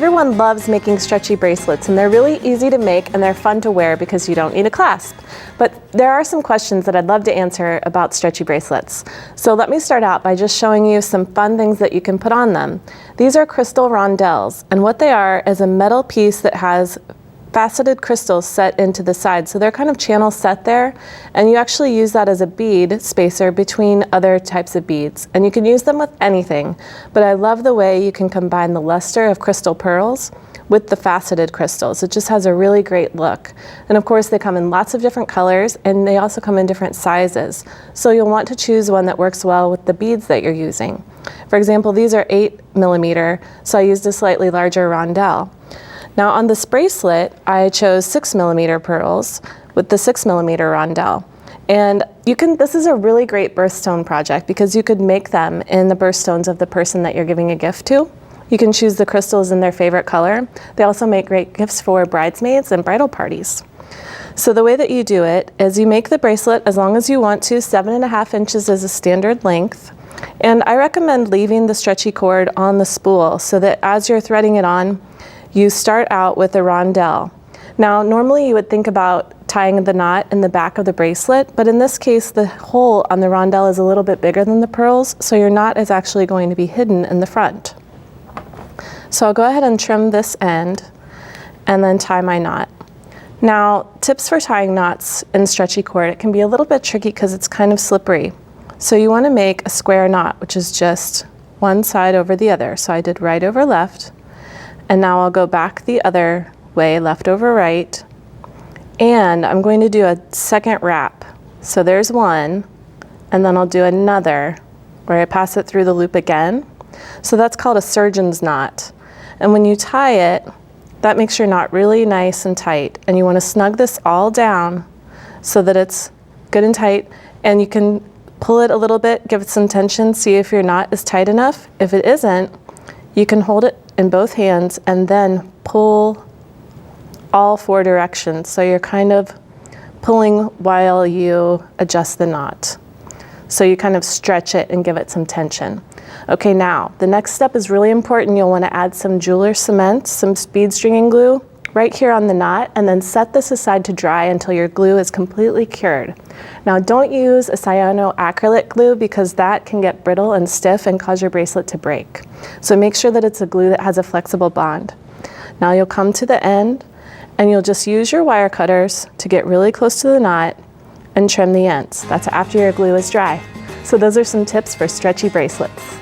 Everyone loves making stretchy bracelets, and they're really easy to make and they're fun to wear because you don't need a clasp. But there are some questions that I'd love to answer about stretchy bracelets. So let me start out by just showing you some fun things that you can put on them. These are crystal rondelles, and what they are is a metal piece that has faceted crystals set into the side. So they're kind of channel set there, and you actually use that as a bead spacer between other types of beads. And you can use them with anything, but I love the way you can combine the luster of crystal pearls with the faceted crystals. It just has a really great look. And of course they come in lots of different colors, and they also come in different sizes. So you'll want to choose one that works well with the beads that you're using. For example, these are 8mm, so I used a slightly larger rondelle. Now on this bracelet, I chose 6mm pearls with the 6mm rondelle. And this is a really great birthstone project because you could make them in the birthstones of the person that you're giving a gift to. You can choose the crystals in their favorite color. They also make great gifts for bridesmaids and bridal parties. So the way that you do it is you make the bracelet as long as you want to. 7.5 inches is a standard length. And I recommend leaving the stretchy cord on the spool so that as you're threading it on, you start out with a rondelle. Now, normally you would think about tying the knot in the back of the bracelet, but in this case, the hole on the rondelle is a little bit bigger than the pearls, so your knot is actually going to be hidden in the front. So I'll go ahead and trim this end and then tie my knot. Now, tips for tying knots in stretchy cord, it can be a little bit tricky because it's kind of slippery. So you want to make a square knot, which is just one side over the other. So I did right over left. And now I'll go back the other way, left over right, and I'm going to do a second wrap. So there's one, and then I'll do another where I pass it through the loop again. So that's called a surgeon's knot. And when you tie it, that makes your knot really nice and tight. And you want to snug this all down so that it's good and tight. And you can pull it a little bit, give it some tension, see if your knot is tight enough. If it isn't, you can hold it in both hands and then pull all 4 directions. So you're kind of pulling while you adjust the knot. So you kind of stretch it and give it some tension. Okay, now the next step is really important. You'll want to add some jeweler's cement, some bead stringing glue right here on the knot, and then set this aside to dry until your glue is completely cured. Now don't use a cyanoacrylate glue because that can get brittle and stiff and cause your bracelet to break. So make sure that it's a glue that has a flexible bond. Now you'll come to the end and you'll just use your wire cutters to get really close to the knot and trim the ends. That's after your glue is dry. So those are some tips for stretchy bracelets.